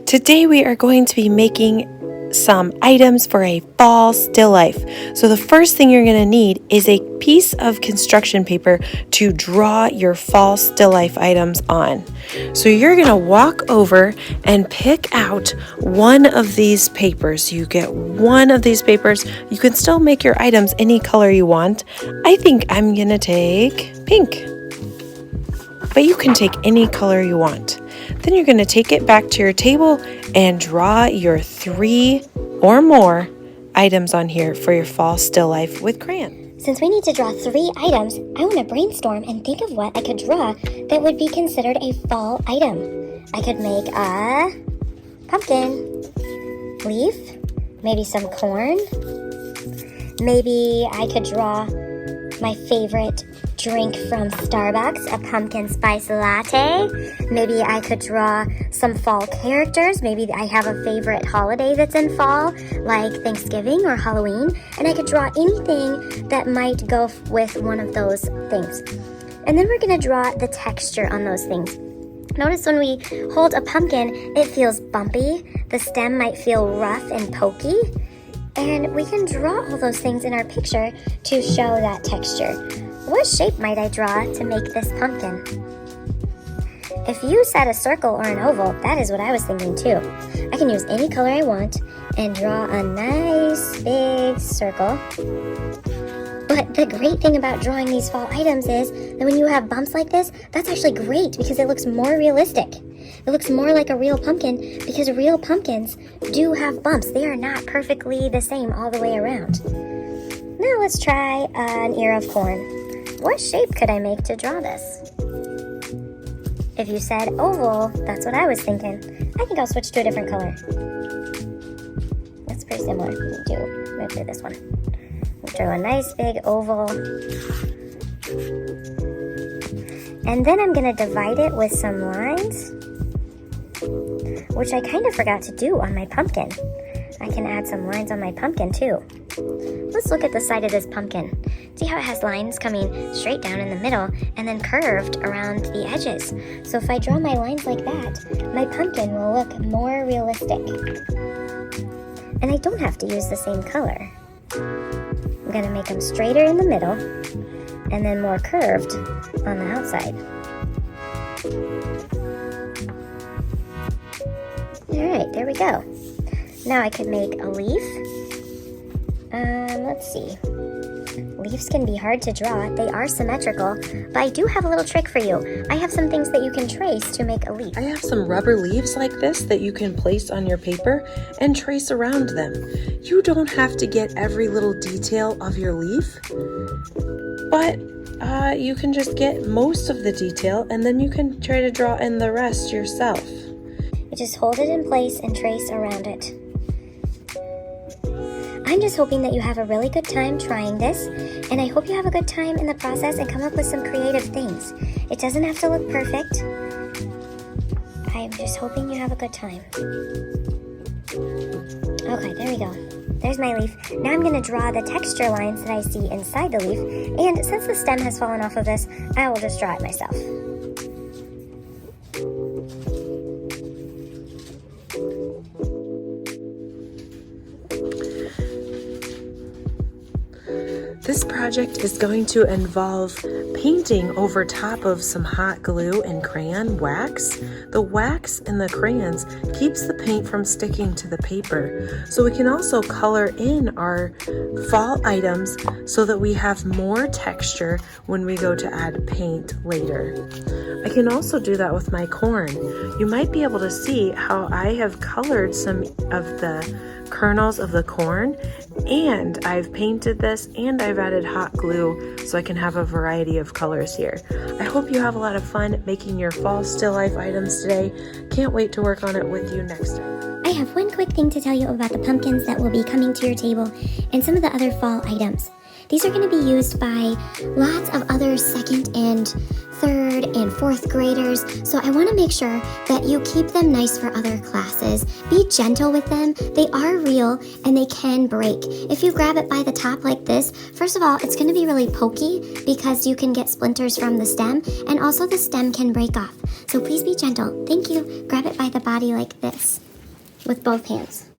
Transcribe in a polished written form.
Today we are going to be making some items for a fall still life. So the first thing you're going to need is a piece of construction paper to draw your fall still life items on. So you're going to walk over and pick out one of these papers. You get one of these papers. You can still make your items any color you want. I think I'm going to take pink, but you can take any color you want. Then you're going to take it back to your table and draw your 3 or more items on here for your fall still life with crayon. Since we need to draw 3 items, I want to brainstorm and think of what I could draw that would be considered a fall item. I could make a pumpkin, leaf, maybe some corn. Maybe I could draw my favorite drink from Starbucks, a pumpkin spice latte. Maybe I could draw some fall characters. Maybe I have a favorite holiday that's in fall, like Thanksgiving or Halloween, and I could draw anything that might go with one of those things. And then we're going to draw the texture on those things. Notice when we hold a pumpkin, it feels bumpy. The stem might feel rough and pokey. And we can draw all those things in our picture to show that texture. What shape might I draw to make this pumpkin? If you said a circle or an oval, that is what I was thinking too. I can use any color I want and draw a nice big circle. But the great thing about drawing these fall items is that when you have bumps like this, that's actually great because it looks more realistic. It looks more like a real pumpkin because real pumpkins do have bumps. They are not perfectly the same all the way around. Now let's try an ear of corn. What shape could I make to draw this? If you said oval, that's what I was thinking. I think I'll switch to a different color. That's pretty similar. I'm going to do this one. We'll draw a nice big oval. And then I'm going to divide it with some lines, which I kind of forgot to do on my pumpkin. I can add some lines on my pumpkin too. Let's look at the side of this pumpkin. See how it has lines coming straight down in the middle and then curved around the edges. So if I draw my lines like that, my pumpkin will look more realistic. And I don't have to use the same color. I'm going to make them straighter in the middle and then more curved on the outside. Alright, there we go. Now I could make a leaf. Let's see. Leaves can be hard to draw. They are symmetrical, but I do have a little trick for you. I have some things that you can trace to make a leaf. I have some rubber leaves like this that you can place on your paper and trace around them. You don't have to get every little detail of your leaf, but you can just get most of the detail and then you can try to draw in the rest yourself. You just hold it in place and trace around it. I'm just hoping that you have a really good time trying this, and I hope you have a good time in the process and come up with some creative things. It doesn't have to look perfect. I'm just hoping you have a good time. Okay, there we go. There's my leaf. Now I'm going to draw the texture lines that I see inside the leaf, and since the stem has fallen off of this, I will just draw it myself. This project is going to involve painting over top of some hot glue and crayon wax. The wax in the crayons keeps the paint from sticking to the paper. So we can also color in our fall items so that we have more texture when we go to add paint later. I can also do that with my corn. You might be able to see how I have colored some of the kernels of the corn, and I've painted this and I've added hot glue so I can have a variety of colors here. I hope you have a lot of fun making your fall still life items today. Can't wait to work on it with you next time. I have one quick thing to tell you about the pumpkins that will be coming to your table and some of the other fall items. These are going to be used by lots of other second and third and fourth graders, so I want to make sure that you keep them nice for other classes. Be gentle with them. They are real and they can break. If you grab it by the top like this, first of all, it's going to be really pokey because you can get splinters from the stem, and also the stem can break off. So please be gentle. Thank you. Grab it by the body like this. with both hands.